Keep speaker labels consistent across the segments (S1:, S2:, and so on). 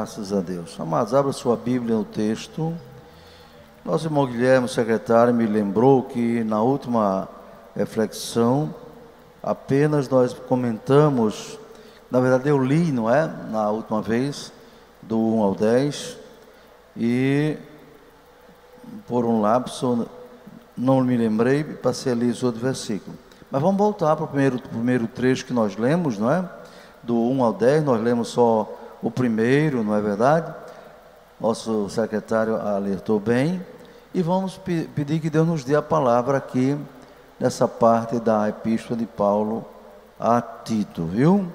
S1: Graças a Deus. Amados, abra sua Bíblia no texto. Nosso irmão Guilherme, secretário, me lembrou que na última reflexão, apenas nós comentamos, na verdade eu li, não é? Na última vez, do 1 ao 10, e por um lapso não me lembrei, passei a ler os outros versículos. Mas vamos voltar para o primeiro trecho que nós lemos, não é? Do 1 ao 10, nós lemos só o primeiro, não é verdade? Nosso secretário alertou bem. E vamos pedir que Deus nos dê a palavra aqui, nessa parte da epístola de Paulo a Tito, viu?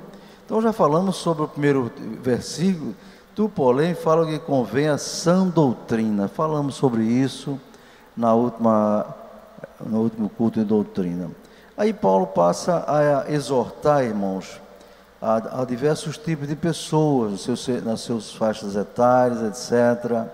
S1: Então já falamos sobre o primeiro versículo. Tu, porém, fala que convém a sã doutrina. Falamos sobre isso no último culto de doutrina. Aí Paulo passa a exortar, irmãos, a diversos tipos de pessoas, nas suas faixas etárias, etc.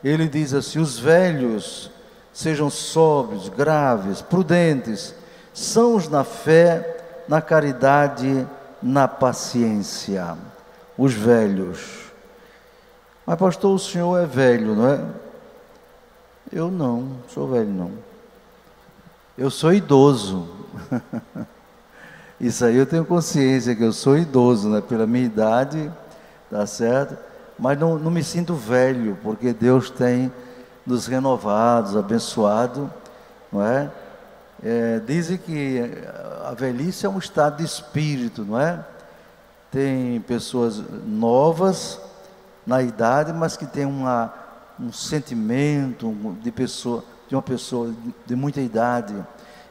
S1: Ele diz assim: os velhos sejam sóbrios, graves, prudentes, sãos na fé, na caridade, na paciência. Os velhos. Mas pastor, o senhor é velho, não é? Eu não sou velho, não. Eu sou idoso. Isso aí eu tenho consciência que eu sou idoso, né? Pela minha idade, tá certo? Mas não me sinto velho, porque Deus tem nos renovado, abençoado, não é? Dizem que a velhice é um estado de espírito, não é? Tem pessoas novas na idade, mas que tem um sentimento de uma pessoa de muita idade.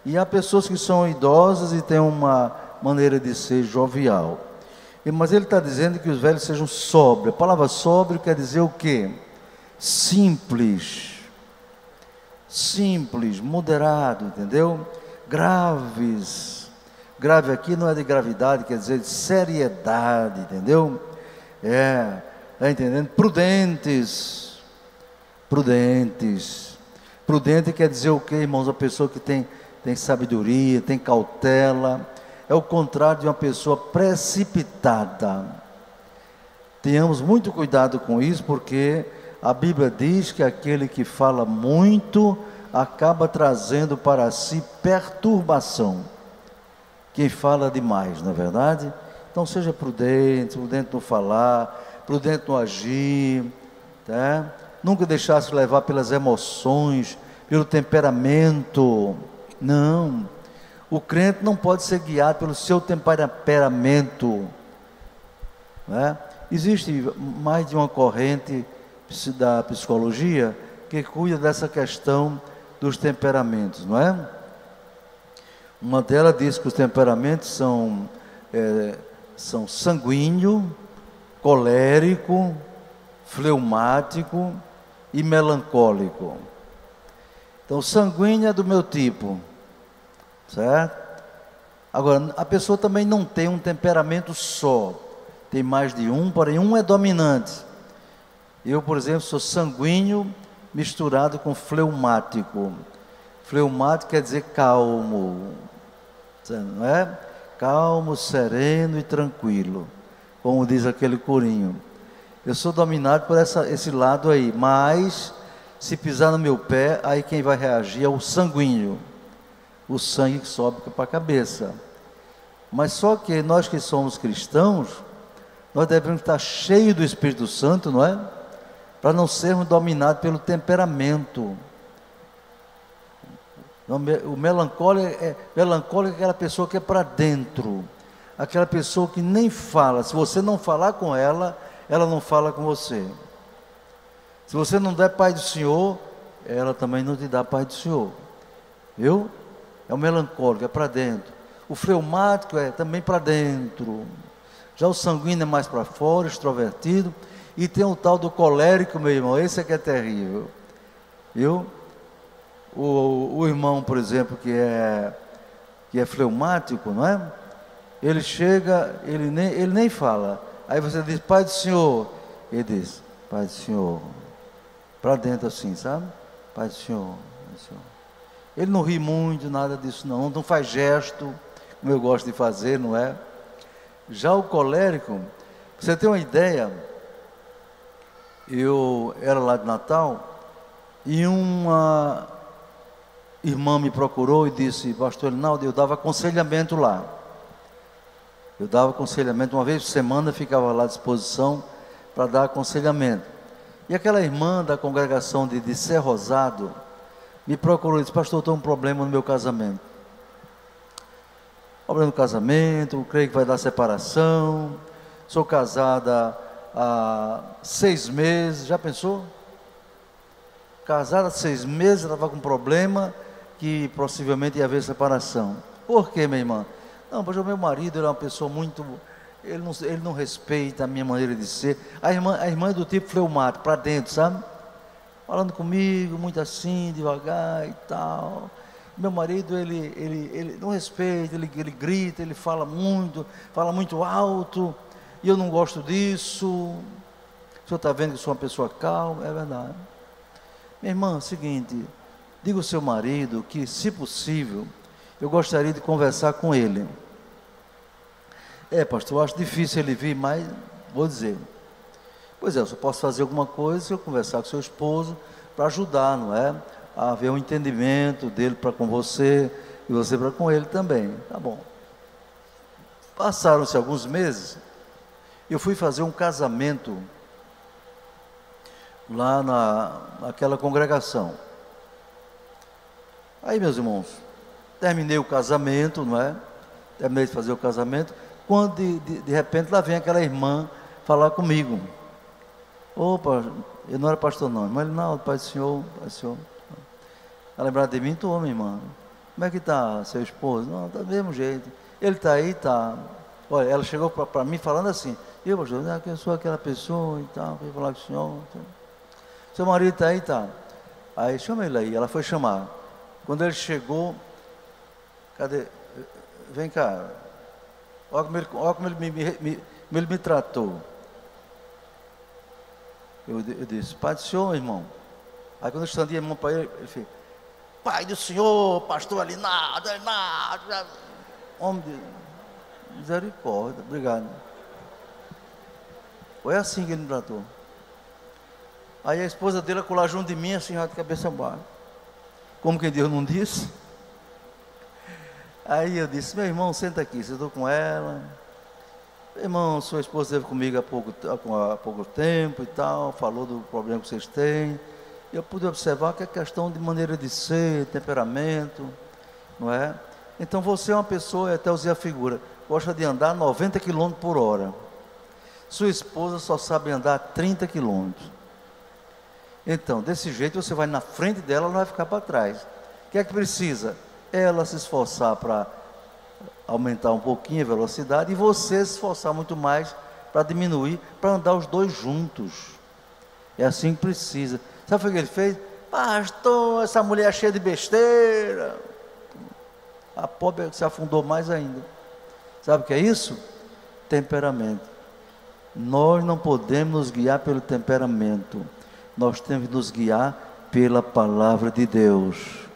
S1: E há pessoas que são idosas e têm uma maneira de ser jovial. Mas ele está dizendo que os velhos sejam sóbrios. A palavra sóbrio quer dizer o quê? Simples, moderado, entendeu? Graves. Grave aqui não é de gravidade, quer dizer de seriedade, entendeu? Está entendendo? Prudentes. Prudente quer dizer o quê, irmãos? A pessoa que tem sabedoria, tem cautela. É o contrário de uma pessoa precipitada. Tenhamos muito cuidado com isso, porque a Bíblia diz que aquele que fala muito acaba trazendo para si perturbação. Quem fala demais, não é verdade? Então seja prudente no falar, prudente no agir, tá? Nunca deixar-se levar pelas emoções, pelo temperamento. Não. O crente não pode ser guiado pelo seu temperamento, né? Existe mais de uma corrente da psicologia que cuida dessa questão dos temperamentos, não é? Uma delas diz que os temperamentos são sanguíneo, colérico, fleumático e melancólico. Então, sanguíneo é do meu tipo, certo? Agora, a pessoa também não tem um temperamento só, tem mais de um, porém um é dominante. Eu, por exemplo, sou sanguíneo misturado com fleumático. Fleumático quer dizer calmo, não é? Calmo, sereno e tranquilo, como diz aquele corinho. Eu sou dominado por esse lado aí, mas se pisar no meu pé, aí quem vai reagir é o sanguíneo. O sangue que sobe para a cabeça. Mas só que nós que somos cristãos, nós devemos estar cheios do Espírito Santo, não é? Para não sermos dominados pelo temperamento. O melancólico é aquela pessoa que é para dentro, aquela pessoa que nem fala. Se você não falar com ela, ela não fala com você. Se você não der paz do Senhor, ela também não te dá paz do Senhor, viu? É o melancólico, é para dentro. O fleumático é também para dentro. Já o sanguíneo é mais para fora, extrovertido. E tem o tal do colérico, meu irmão, esse é que é terrível, viu? O irmão, por exemplo, que é fleumático, não é? Ele chega, ele nem fala. Aí você diz, Pai do Senhor. Ele diz, Pai do Senhor. Para dentro assim, sabe? Pai do Senhor, Pai do Senhor. Ele não ri muito, nada disso não faz gesto, como eu gosto de fazer, não é? Já o colérico, você tem uma ideia, eu era lá de Natal e uma irmã me procurou e disse: pastor Elinaldo, eu dava aconselhamento lá. Eu dava aconselhamento, uma vez por semana ficava lá à disposição para dar aconselhamento. E aquela irmã da congregação de Ser Rosado me procurou e disse: pastor, eu estou com um problema no meu casamento. Problema no casamento, creio que vai dar separação. Sou casada há 6 meses, já pensou? Casada há 6 meses, ela estava com um problema que possivelmente ia haver separação. Por quê, minha irmã? Não, porque o meu marido era uma pessoa muito... Ele não respeita a minha maneira de ser. A irmã é do tipo fleumático, para dentro, sabe? Falando comigo, muito assim, devagar e tal. Meu marido, ele não respeita, ele grita, ele fala muito alto, e eu não gosto disso. O senhor está vendo que eu sou uma pessoa calma? É verdade. Minha irmã, é o seguinte, diga ao seu marido que, se possível, eu gostaria de conversar com ele. Pastor, eu acho difícil ele vir, mas vou dizer. Pois é, eu só posso fazer alguma coisa se eu conversar com seu esposo para ajudar, não é? A haver um entendimento dele para com você e você para com ele também. Tá bom. Passaram-se alguns meses, eu fui fazer um casamento lá naquela congregação. Aí, meus irmãos, terminei o casamento, não é? Terminei de fazer o casamento, quando de repente lá vem aquela irmã falar comigo. Opa, eu não era pastor não, mas não, Pai do Senhor, a lembrar de mim, estou, minha irmã. Como é que está seu esposo? Não, está do mesmo jeito. Ele está aí, está. Olha, ela chegou para mim falando assim: eu, pastor, eu sou aquela pessoa e tal, queria falar com o senhor. Seu marido está aí, está. Aí chama ele aí, ela foi chamar. Quando ele chegou, cadê? Vem cá, olha como ele me tratou. Eu disse: Pai do Senhor, irmão. Aí quando eu estendi a mão para ele, ele fez: Pai do Senhor, pastor Elinaldo. Homem de misericórdia, obrigado. Foi assim que ele me tratou. Aí a esposa dele colou junto de mim, assim, de cabeça baixa. Como que Deus não disse? Aí eu disse: meu irmão, senta aqui, você estou com ela. Meu irmão, sua esposa esteve comigo há pouco tempo e tal, falou do problema que vocês têm. Eu pude observar que é questão de maneira de ser, temperamento, não é? Então você é uma pessoa, até usei a figura, gosta de andar 90 km por hora. Sua esposa só sabe andar 30 km. Então, desse jeito você vai na frente dela, ela vai ficar para trás. O que é que precisa? Ela se esforçar para aumentar um pouquinho a velocidade e você se esforçar muito mais para diminuir, para andar os dois juntos. É assim que precisa. Sabe o que ele fez? Pastor, essa mulher é cheia de besteira. A pobre se afundou mais ainda. Sabe o que é isso? Temperamento. Nós não podemos nos guiar pelo temperamento. Nós temos que nos guiar pela palavra de Deus,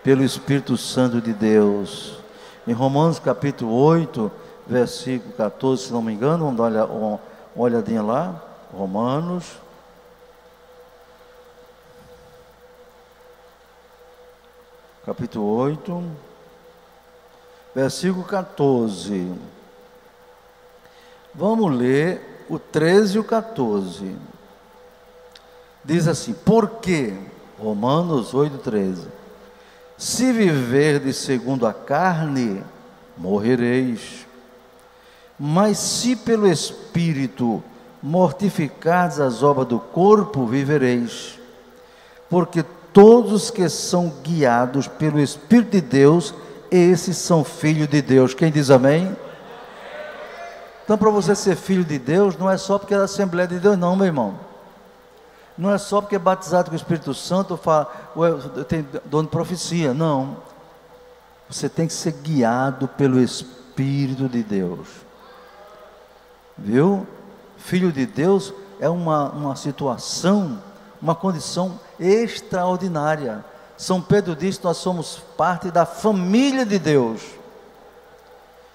S1: pelo Espírito Santo de Deus. Em Romanos capítulo 8, versículo 14, se não me engano, vamos dar uma olhadinha lá. Romanos capítulo 8, versículo 14. Vamos ler o 13 e o 14. Diz assim: porque, Romanos 8, 13, se viverdes segundo a carne, morrereis, mas se pelo Espírito mortificardes as obras do corpo, vivereis, porque todos que são guiados pelo Espírito de Deus, esses são filhos de Deus. Quem diz amém? Então, para você ser filho de Deus, não é só porque é da Assembleia de Deus não, meu irmão. Não é só porque é batizado com o Espírito Santo, tem dom de profecia, não. Você tem que ser guiado pelo Espírito de Deus. Viu? Filho de Deus é uma situação, uma condição extraordinária. São Pedro diz que nós somos parte da família de Deus.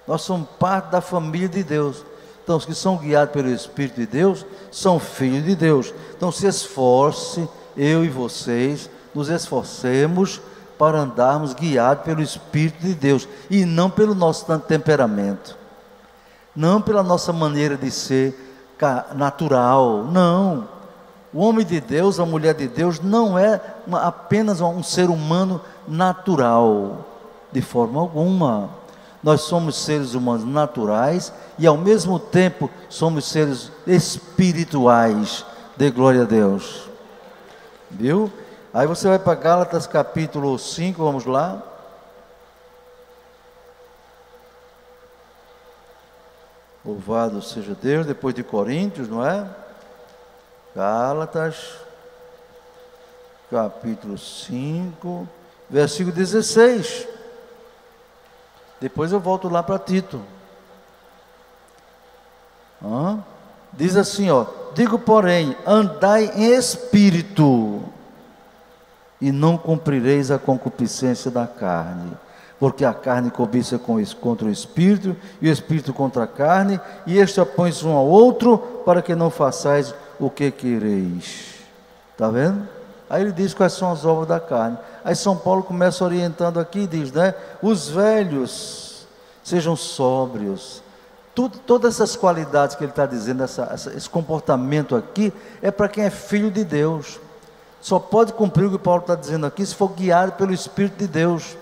S1: Nós somos parte da família de Deus. Então, os que são guiados pelo Espírito de Deus são filhos de Deus. Então, se esforce, eu e vocês, nos esforcemos para andarmos guiados pelo Espírito de Deus e não pelo nosso temperamento, não pela nossa maneira de ser natural, não. O homem de Deus, a mulher de Deus, não é apenas um ser humano natural, de forma alguma. Nós somos seres humanos naturais e ao mesmo tempo somos seres espirituais. Dê glória a Deus. Viu? Aí você vai para Gálatas capítulo 5, vamos lá. Louvado seja Deus, depois de Coríntios, não é? Gálatas, capítulo 5, versículo 16. Depois eu volto lá para Tito. Diz assim, ó: digo, porém, andai em espírito, e não cumprireis a concupiscência da carne, porque a carne cobiça contra o espírito, e o espírito contra a carne, e este opõe-se um ao outro, para que não façais o que quereis. Está vendo? Aí ele diz quais são as obras da carne. Aí São Paulo começa orientando aqui e diz, né? Os velhos sejam sóbrios. Todas essas qualidades que ele está dizendo, esse comportamento aqui, é para quem é filho de Deus. Só pode cumprir o que Paulo está dizendo aqui se for guiado pelo Espírito de Deus.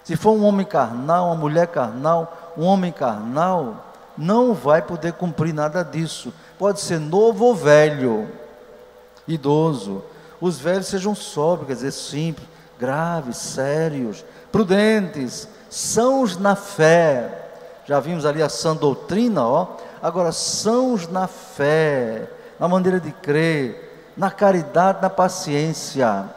S1: Se for um homem carnal, uma mulher carnal, um homem carnal, não vai poder cumprir nada disso. Pode ser novo ou velho, idoso. Os velhos sejam sóbrios, quer dizer, simples, graves, sérios, prudentes, sãos na fé. Já vimos ali a sã doutrina, ó. Agora, sãos na fé, na maneira de crer, na caridade, na paciência.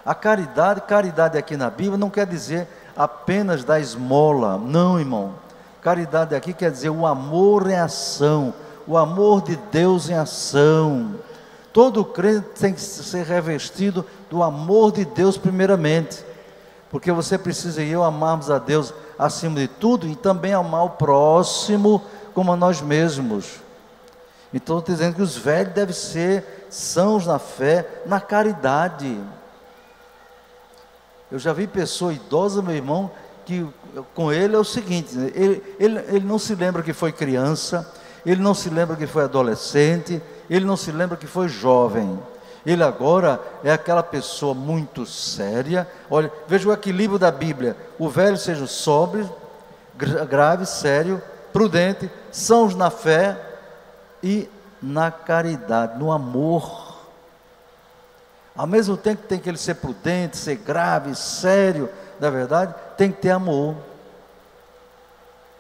S1: A caridade aqui na Bíblia não quer dizer apenas dar esmola, não, irmão. Caridade aqui quer dizer o amor em ação, o amor de Deus em ação. Todo crente tem que ser revestido do amor de Deus primeiramente, porque você precisa e eu amarmos a Deus acima de tudo e também amar o próximo como a nós mesmos. Então estou dizendo que os velhos devem ser sãos na fé, na caridade. Eu já vi pessoa idosa, meu irmão, que com ele é o seguinte, ele não se lembra que foi criança, ele não se lembra que foi adolescente, ele não se lembra que foi jovem. Ele agora é aquela pessoa muito séria. Olha, veja o equilíbrio da Bíblia. O velho seja sóbrio, grave, sério, prudente, sãos na fé e na caridade, no amor. Ao mesmo tempo que tem que ele ser prudente, ser grave, sério, na verdade, tem que ter amor.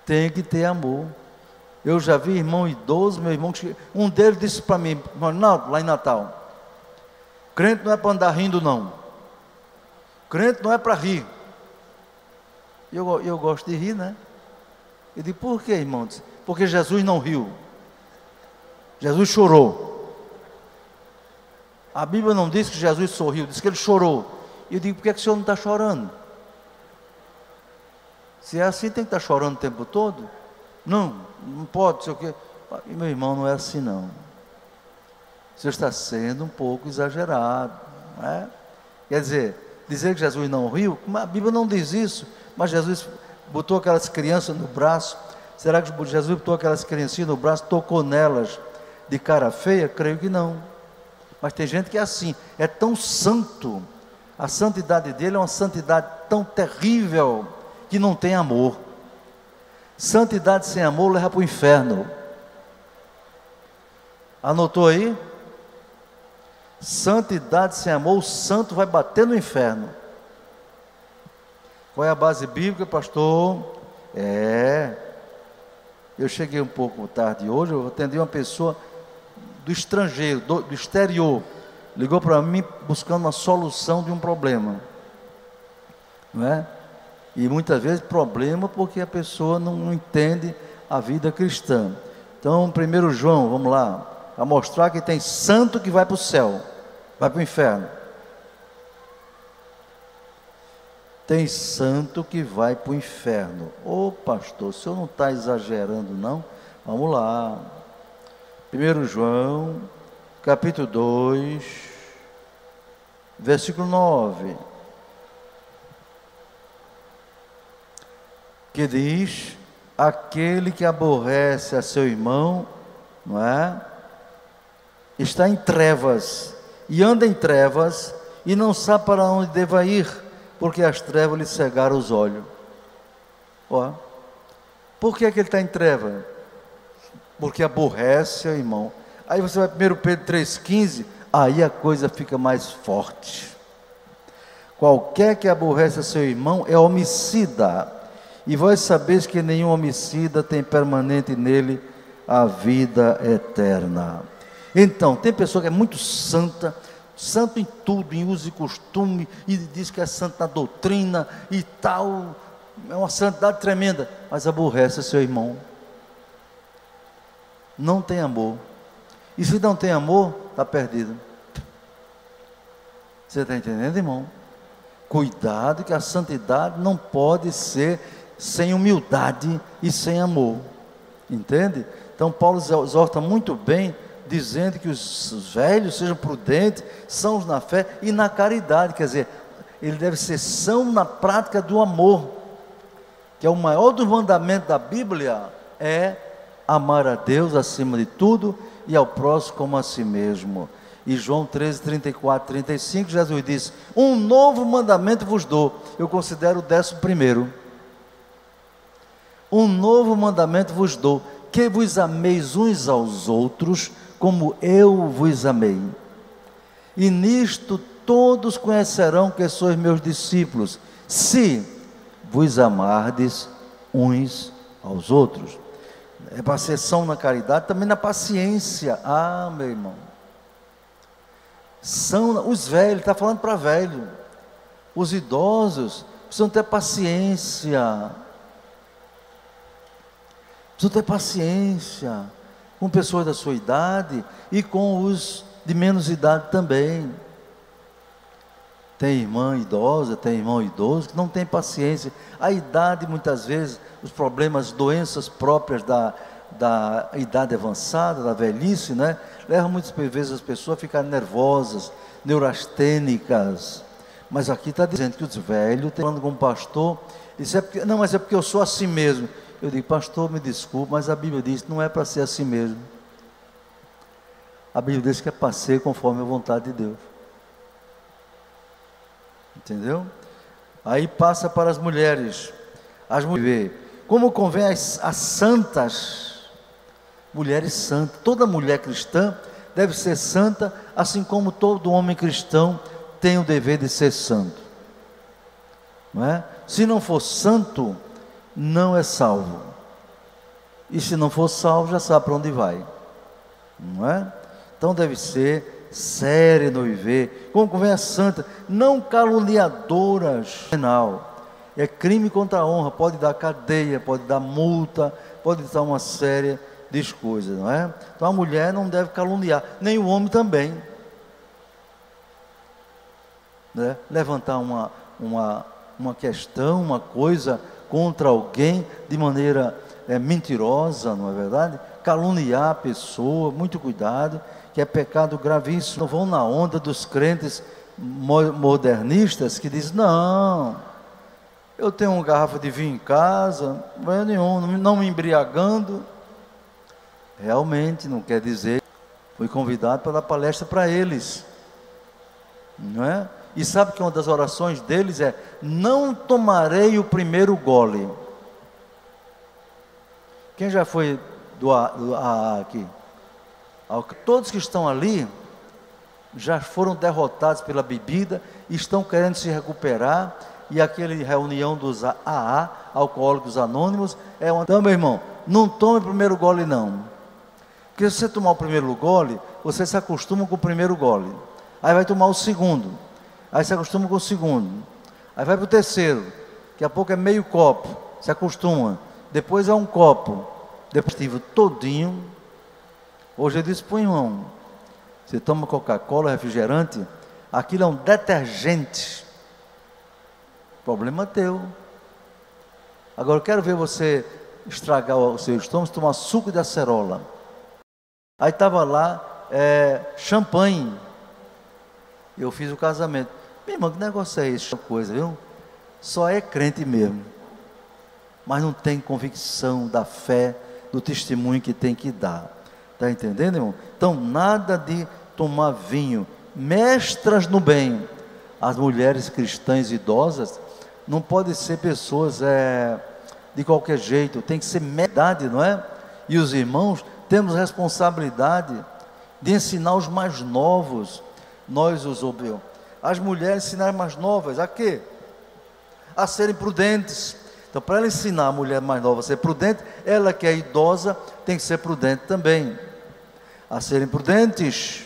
S1: Tem que ter amor. Eu já vi irmão idoso, meu irmão, um deles disse para mim, Ronaldo, lá em Natal, crente não é para andar rindo não, crente não é para rir. Eu gosto de rir, né? Eu digo, por que, irmão? Porque Jesus não riu, Jesus chorou. A Bíblia não diz que Jesus sorriu, diz que ele chorou. Eu digo, por que o senhor não está chorando? Se é assim, tem que estar chorando o tempo todo? Não pode, sei o quê. E meu irmão, não é assim não. Você está sendo um pouco exagerado, não é? Quer dizer que Jesus não riu, a Bíblia não diz isso, mas Jesus botou aquelas crianças no braço. Será que Jesus botou aquelas criancinhas no braço, tocou nelas de cara feia? Creio que não. Mas tem gente que é assim, é tão santo, a santidade dele é uma santidade tão terrível, que não tem amor. Santidade sem amor leva para o inferno. Anotou aí? Santidade sem amor, o santo vai bater no inferno. Qual é a base bíblica, pastor? Eu cheguei um pouco tarde hoje, eu atendi uma pessoa do estrangeiro, do exterior, ligou para mim buscando uma solução de um problema, não é? E muitas vezes problema porque a pessoa não entende a vida cristã. Então 1 João, vamos lá, a mostrar que tem santo que vai para o céu, vai para o inferno. Tem santo que vai para o inferno. Ô pastor, o senhor não está exagerando não? Vamos lá. 1 João, capítulo 2, versículo 9. Que diz: aquele que aborrece a seu irmão, não é? Está em trevas, e anda em trevas, e não sabe para onde deva ir, porque as trevas lhe cegaram os olhos. Ó, por que ele está em treva? Porque aborrece o irmão. Aí você vai 1 Pedro 3,15, aí a coisa fica mais forte. Qualquer que aborrece a seu irmão é homicida, e vós sabeis que nenhum homicida tem permanente nele a vida eterna. Então, tem pessoa que é muito santa, santo em tudo, em uso e costume, e diz que é santo na doutrina e tal, é uma santidade tremenda, mas aborrece seu irmão. Não tem amor. E se não tem amor, está perdido. Você está entendendo, irmão? Cuidado, que a santidade não pode ser sem humildade e sem amor. Entende? Então Paulo exorta muito bem, dizendo que os velhos sejam prudentes, sãos na fé e na caridade. Quer dizer, ele deve ser são na prática do amor, que é o maior dos mandamentos da Bíblia, é amar a Deus acima de tudo e ao próximo como a si mesmo. E João 13, 34, 35, Jesus disse: um novo mandamento vos dou. Eu considero o 11º. Um novo mandamento vos dou, que vos ameis uns aos outros, como eu vos amei. E nisto todos conhecerão que sois meus discípulos, se vos amardes uns aos outros. É para ser são na caridade, também na paciência. Ah, meu irmão, são os velhos, está falando para velho. Os idosos precisam ter paciência. Precisam ter paciência com pessoas da sua idade e com os de menos idade também. Tem irmã idosa, tem irmão idoso que não tem paciência. A idade, muitas vezes, os problemas, doenças próprias da idade avançada, da velhice, né? Leva muitas vezes as pessoas a ficarem nervosas, neurastênicas. Mas aqui está dizendo que os velhos, falando com um pastor, disse: não, mas é porque eu sou assim mesmo. Eu digo: pastor, me desculpe, mas a Bíblia diz que não é para ser assim mesmo. A Bíblia diz que é para ser conforme a vontade de Deus. Entendeu? Aí passa para as mulheres. As mulheres, como convém às santas, mulheres santas. Toda mulher cristã deve ser santa, assim como todo homem cristão tem o dever de ser santo. Não é? Se não for santo, não é salvo. E se não for salvo, já sabe para onde vai. Não é? Então deve ser séria no viver, como convém a santa, não caluniadoras. É crime contra a honra, pode dar cadeia, pode dar multa, pode dar uma série de coisas, não é? Então a mulher não deve caluniar, nem o homem também, né? Levantar uma questão, uma coisa contra alguém de maneira mentirosa, não é verdade? Caluniar a pessoa, muito cuidado, que é pecado gravíssimo. Não vão na onda dos crentes modernistas que dizem: não, eu tenho uma garrafa de vinho em casa, não me embriagando. Realmente não quer dizer. Fui convidado para dar palestra para eles, não é? E sabe que uma das orações deles é: não tomarei o primeiro gole. Quem já foi do AA aqui? Todos que estão ali já foram derrotados pela bebida e estão querendo se recuperar. E aquele reunião dos AA, Alcoólicos Anônimos, é uma... Então, meu irmão, não tome o primeiro gole não. Porque se você tomar o primeiro gole, você se acostuma com o primeiro gole. Aí vai tomar o segundo. Aí se acostuma com o segundo. Aí vai para o terceiro. Daqui a pouco é meio copo. Se acostuma. Depois é um copo. Depois tive todinho. Hoje eu disse: pô, irmão, você toma Coca-Cola, refrigerante, aquilo é um detergente. Problema teu. Agora eu quero ver você estragar o seu estômago, tomar suco de acerola. Aí estava lá, champanhe. Eu fiz o casamento. Meu irmão, que negócio é esse? Coisa, viu? Só é crente mesmo, mas não tem convicção da fé, do testemunho que tem que dar. Está entendendo, irmão? Então, nada de tomar vinho. Mestras no bem. As mulheres cristãs idosas não podem ser pessoas de qualquer jeito, tem que ser verdade, não é? E os irmãos temos responsabilidade de ensinar os mais novos. Nós os obreiros, as mulheres ensinar mais novas a quê? A serem prudentes. Então, para ela ensinar a mulher mais nova a ser prudente, ela que é idosa tem que ser prudente também, a serem prudentes,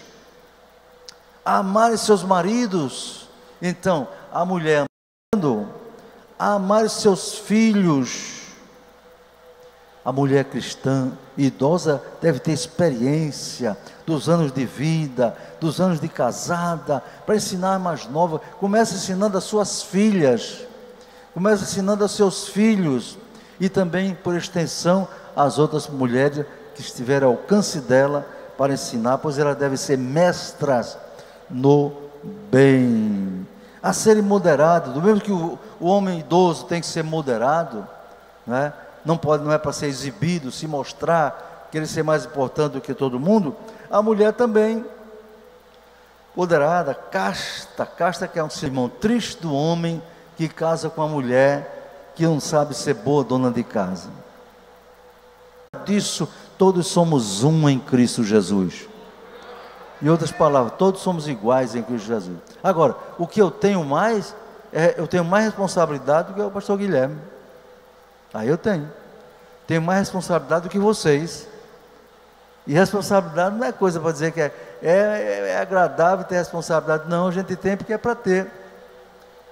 S1: a amarem seus maridos. Então, a mulher amando, a amar seus filhos. A mulher cristã idosa deve ter experiência dos anos de vida, dos anos de casada, para ensinar a mais nova. Começa ensinando as suas filhas, começa ensinando aos seus filhos, e também, por extensão, as outras mulheres que estiverem ao alcance dela, para ensinar, pois elas devem ser mestras no bem, a serem moderados. Do mesmo que o homem idoso tem que ser moderado, né? Não é para ser exibido, se mostrar, querer ser mais importante do que todo mundo. A mulher também, moderada, casta que é um sermão triste do homem que casa com a mulher que não sabe ser boa dona de casa. Disso, todos somos um em Cristo Jesus. Em outras palavras, todos somos iguais em Cristo Jesus. Agora, o que eu tenho mais, eu tenho mais responsabilidade do que o pastor Guilherme. Aí eu tenho mais responsabilidade do que vocês. E responsabilidade não é coisa para dizer que é agradável ter responsabilidade. Não, a gente tem porque é para ter.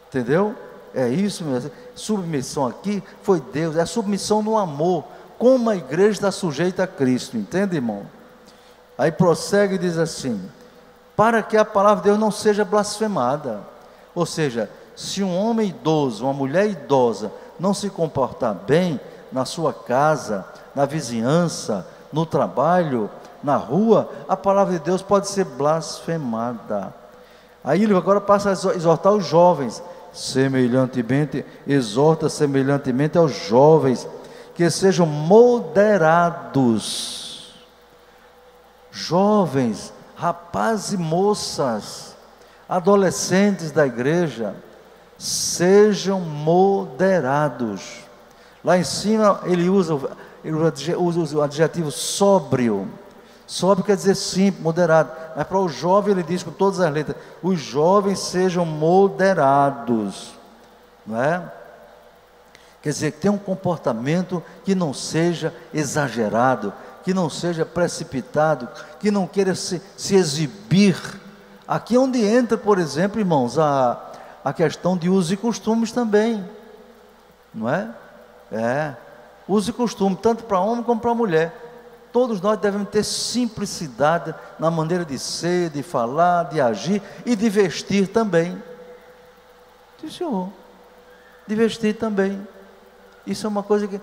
S1: Entendeu? É isso mesmo. Submissão aqui foi Deus, é submissão no amor, como a igreja está sujeita a Cristo, entende, irmão? Aí prossegue e diz assim: para que a palavra de Deus não seja blasfemada. Ou seja, se um homem idoso, uma mulher idosa, não se comportar bem na sua casa, na vizinhança, no trabalho, na rua, a palavra de Deus pode ser blasfemada. Aí ele agora passa a exortar os jovens, exorta semelhantemente aos jovens, que sejam moderados. Jovens, rapazes e moças, adolescentes da igreja, sejam moderados. Lá em cima ele usa o adjetivo sóbrio. Sóbrio quer dizer simples, moderado. Mas para o jovem ele diz com todas as letras: os jovens sejam moderados, não é? Quer dizer, que tenha um comportamento que não seja exagerado, que não seja precipitado, que não queira se exibir. Aqui é onde entra, por exemplo, irmãos, a questão de usos e costumes também, não é? Uso e costume, tanto para homem como para mulher. Todos nós devemos ter simplicidade na maneira de ser, de falar, de agir e de vestir também. Sim, senhor, de vestir também. Isso é uma coisa que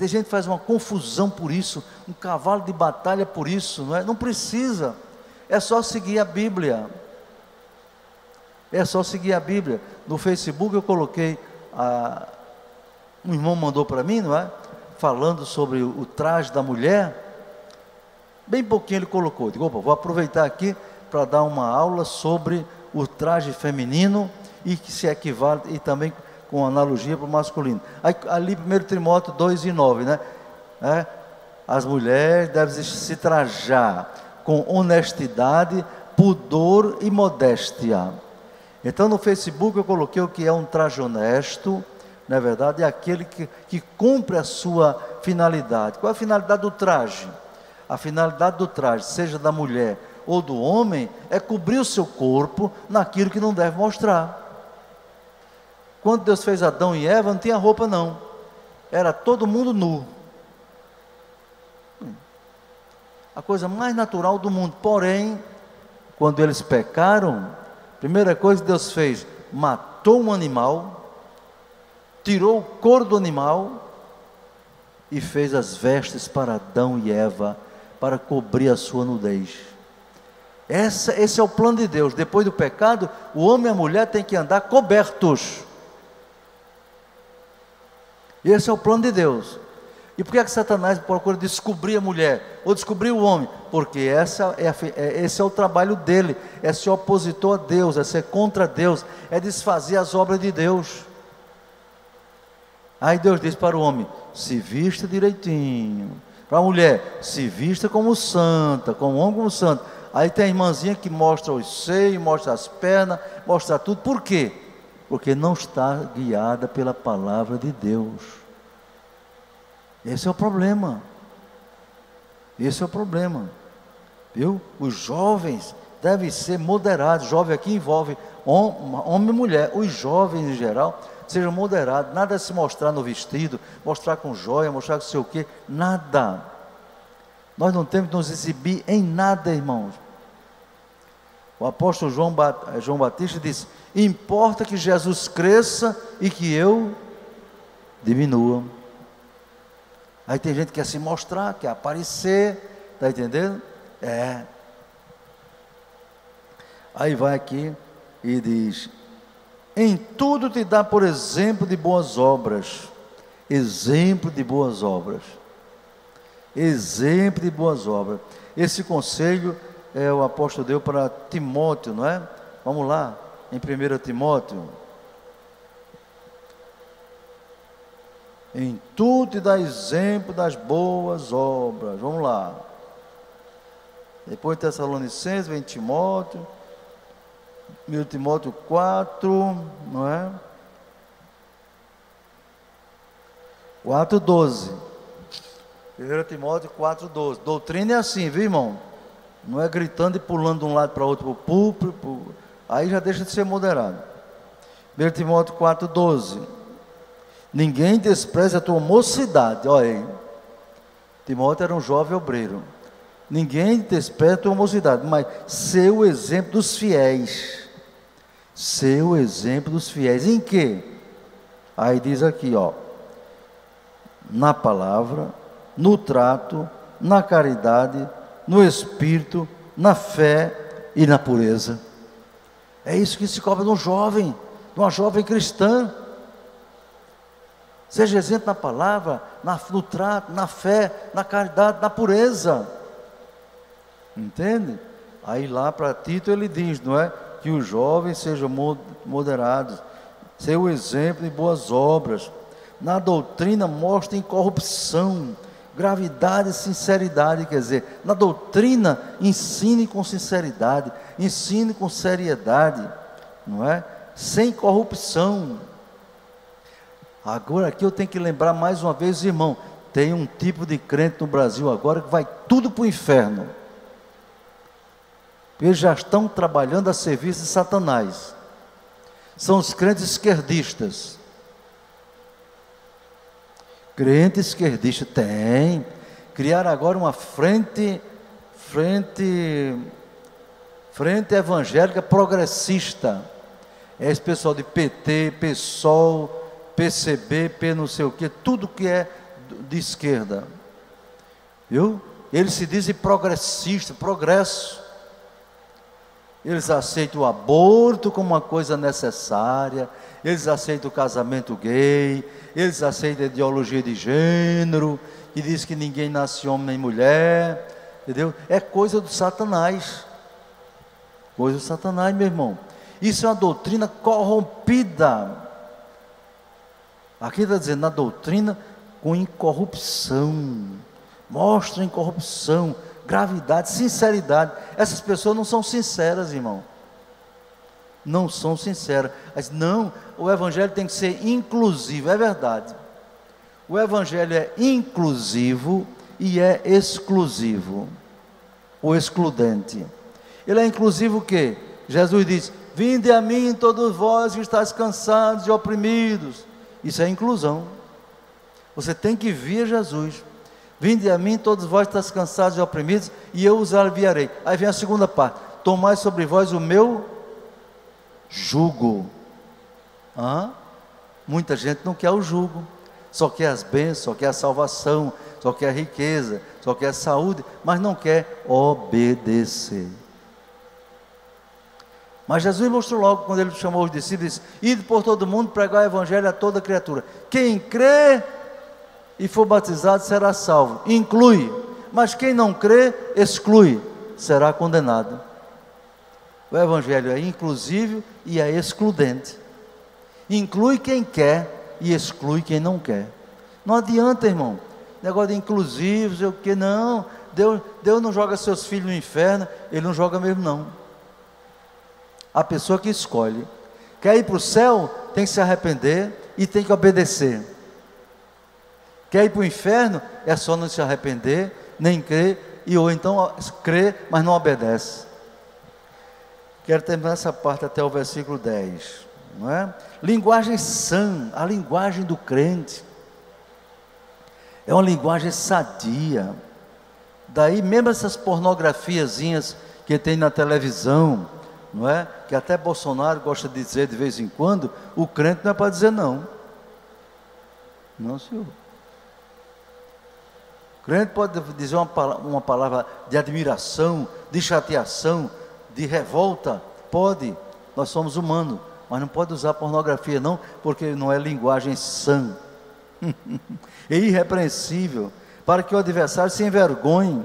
S1: a gente faz uma confusão por isso, um cavalo de batalha por isso, não é? Não precisa, é só seguir a Bíblia. É só seguir a Bíblia. No Facebook eu coloquei, um irmão mandou para mim, não é? Falando sobre o traje da mulher. Bem pouquinho ele colocou. Digo, opa, vou aproveitar aqui para dar uma aula sobre o traje feminino e que se equivale, e também com analogia para o masculino. Aí, ali 1 Timóteo 2:9, né? As mulheres devem se trajar com honestidade, pudor e modéstia. Então no Facebook eu coloquei o que é um traje honesto. Na verdade é aquele que cumpre a sua finalidade. Qual é a finalidade do traje? A finalidade do traje, seja da mulher ou do homem, é cobrir o seu corpo naquilo que não deve mostrar. Quando Deus fez Adão e Eva, não tinha roupa não, era todo mundo nu, a coisa mais natural do mundo. Porém, quando eles pecaram, a primeira coisa que Deus fez, matou um animal, tirou o couro do animal e fez as vestes para Adão e Eva, para cobrir a sua nudez. Esse é o plano de Deus. Depois do pecado, o homem e a mulher têm que andar cobertos. Esse é o plano de Deus. E por que Satanás procura descobrir a mulher, ou descobrir o homem? Porque esse é o trabalho dele, é ser opositor a Deus, é ser contra Deus, é desfazer as obras de Deus. Aí Deus diz para o homem: se vista direitinho. Para a mulher: se vista como santa, como homem como santo. Aí tem a irmãzinha que mostra os seios, mostra as pernas, mostra tudo. Por quê? Porque não está guiada pela palavra de Deus. Esse é o problema. Esse é o problema. Viu? Os jovens devem ser moderados. Jovem aqui envolve homem e mulher. Os jovens em geral sejam moderados. Nada de se mostrar no vestido, mostrar com joia, mostrar com sei o quê. Nada. Nós não temos que nos exibir em nada, irmãos. O apóstolo João Batista disse: importa que Jesus cresça e que eu diminua. Aí tem gente que quer se mostrar, quer aparecer, está entendendo? Aí vai aqui e diz: em tudo te dá por exemplo de boas obras. Exemplo de boas obras. Exemplo de boas obras. Esse conselho o apóstolo deu para Timóteo, não é? Vamos lá, em 1 Timóteo. Em tudo te dá exemplo das boas obras. Vamos lá. Depois Tessalonicenses, vem Timóteo. 1 Timóteo 4, não é? 4:12. 1 Timóteo 4:12. Doutrina é assim, viu, irmão? Não é gritando e pulando de um lado para outro, para o púlpito, aí já deixa de ser moderado. 1 Timóteo 4:12. Ninguém despreze a tua mocidade. Olha aí, Timóteo era um jovem obreiro. Ninguém despreze a tua mocidade, mas ser o exemplo dos fiéis. Ser o exemplo dos fiéis. Em quê? Aí diz aqui, ó: na palavra, no trato, na caridade, no espírito, na fé e na pureza. É isso que se cobra de um jovem, de uma jovem cristã. Seja exemplo na palavra, no trato, na fé, na caridade, na pureza. Entende? Aí lá para Tito ele diz, não é? Que os jovens sejam moderados, ser o exemplo de boas obras. Na doutrina mostra incorrupção, gravidade e sinceridade. Quer dizer, na doutrina ensine com sinceridade, ensine com seriedade, não é? Sem corrupção. Agora aqui eu tenho que lembrar mais uma vez, irmão, tem um tipo de crente no Brasil agora que vai tudo para o inferno. Eles já estão trabalhando a serviço de Satanás. São os crentes esquerdistas. Crente esquerdista tem. Criaram agora uma frente evangélica progressista. É esse pessoal de PT, PSOL, PCB, P não sei o que, tudo que é de esquerda. Viu? Eles se dizem progressistas, progresso. Eles aceitam o aborto como uma coisa necessária, eles aceitam o casamento gay, eles aceitam a ideologia de gênero, que diz que ninguém nasce homem nem mulher, entendeu? É coisa do Satanás, coisa do Satanás, meu irmão. Isso é uma doutrina corrompida. Aqui está dizendo, na doutrina com incorrupção, mostra incorrupção, gravidade, sinceridade. Essas pessoas não são sinceras, irmão. Não são sinceras. Mas não, o evangelho tem que ser inclusivo, é verdade. O evangelho é inclusivo e é exclusivo, ou excludente. Ele é inclusivo o quê? Jesus diz: vinde a mim todos vós que estáis cansados e oprimidos. Isso é inclusão. Você tem que vir a Jesus. Vinde a mim todos vós que estáis cansados e oprimidos, e eu os aliviarei. Aí vem a segunda parte: tomai sobre vós o meu jugo. Muita gente não quer o jugo. só quer as bênçãos, só quer a salvação, só quer a riqueza, só quer a saúde, mas não quer obedecer. Mas Jesus mostrou logo, quando ele chamou os discípulos, disse: ide por todo mundo, pregar o evangelho a toda criatura. Quem crê e for batizado será salvo, inclui. Mas quem não crê, exclui, será condenado. O evangelho é inclusivo e é excludente. Inclui quem quer e exclui quem não quer. Não adianta, irmão, negócio de inclusivo, sei o que, não. Deus não joga seus filhos no inferno, Ele não joga mesmo não. A pessoa que escolhe, quer ir para o céu, tem que se arrepender e tem que obedecer. Quer ir para o inferno, é só não se arrepender, nem crer, ou então crê, mas não obedece. Quero terminar essa parte até o versículo 10, não é? Linguagem sã, a linguagem do crente, é uma linguagem sadia. Daí mesmo essas pornografiazinhas que tem na televisão, não é? Que até Bolsonaro gosta de dizer de vez em quando, o crente não é para dizer não. Não, senhor. O crente pode dizer uma palavra de admiração, de chateação, de revolta, pode. Nós somos humanos, mas não pode usar pornografia não, porque não é linguagem sã. É irrepreensível, para que o adversário se envergonhe,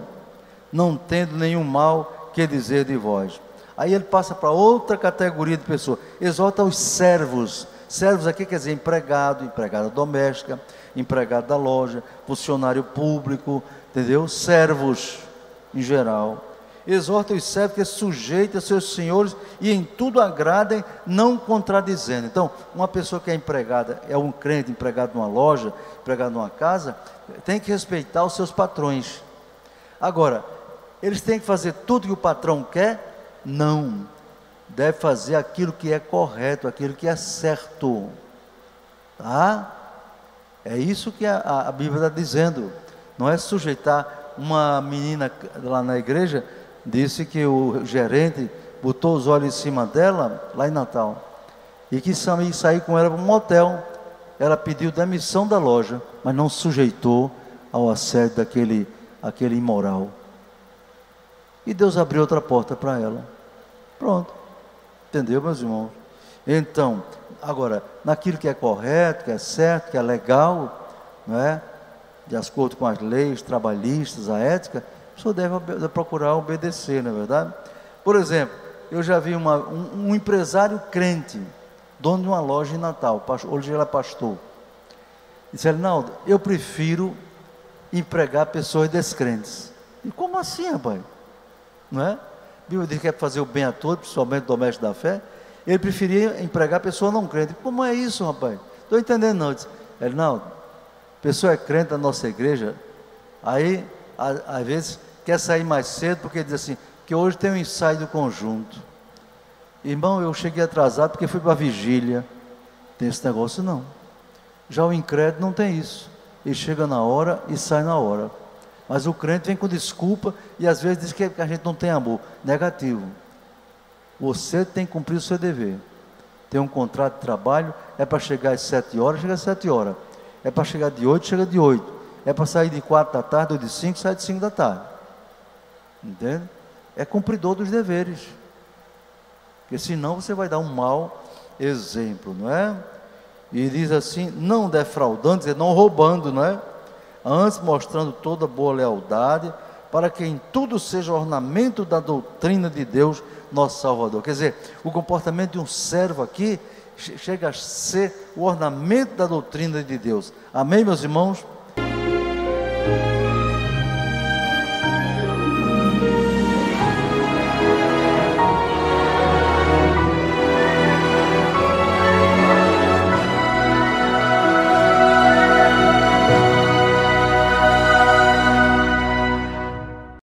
S1: não tendo nenhum mal que dizer de vós. Aí ele passa para outra categoria de pessoas, exorta os servos. Servos aqui quer dizer empregado, empregada doméstica, empregado da loja, funcionário público, entendeu? Servos em geral. Exorta os servos que sujeitem a seus senhores e em tudo agradem, não contradizendo. Então, uma pessoa que é empregada, é um crente empregado numa loja, empregado numa casa, tem que respeitar os seus patrões. Agora, eles têm que fazer tudo que o patrão quer? Não, deve fazer aquilo que é correto, aquilo que é certo, tá? É isso que a Bíblia está dizendo. Não é sujeitar. Uma menina lá na igreja disse que o gerente botou os olhos em cima dela, lá em Natal, e quis sair com ela para um motel. Ela pediu demissão da loja, mas não sujeitou ao assédio aquele imoral. E Deus abriu outra porta para ela. Pronto. Entendeu, meus irmãos? Então, agora, naquilo que é correto, que é certo, que é legal, não é? De acordo com as leis trabalhistas, a ética, a pessoa deve procurar obedecer, não é verdade? Por exemplo, eu já vi um empresário crente, dono de uma loja em Natal, hoje ele é pastor. Disse: Arnaldo, eu prefiro empregar pessoas descrentes. E como assim, rapaz? Não é? A Bíblia diz que quer fazer o bem a todos, principalmente o doméstico da fé. Ele preferia empregar pessoa não crente. Como é isso, rapaz? Estou entendendo não. Disse: Arnaldo, pessoa é crente da nossa igreja, aí às vezes quer sair mais cedo, porque diz assim, que hoje tem um ensaio do conjunto. Irmão, eu cheguei atrasado porque fui para a vigília. Tem esse negócio não. Já o incrédulo não tem isso. Ele chega na hora e sai na hora. Mas o crente vem com desculpa e às vezes diz que a gente não tem amor. Negativo. Você tem que cumprir o seu dever. Tem um contrato de trabalho, é para chegar às 7 horas, chega às 7 horas. É para chegar de 8, chega de 8. É para sair de 4 da tarde ou de 5, sai de 5 da tarde. Entende? É cumpridor dos deveres. Porque senão você vai dar um mau exemplo, não é? E diz assim, não defraudando, quer dizer, não roubando, não é? Antes mostrando toda boa lealdade, para que em tudo seja ornamento da doutrina de Deus, nosso Salvador. Quer dizer, o comportamento de um servo aqui chega a ser o ornamento da doutrina de Deus. Amém, meus irmãos?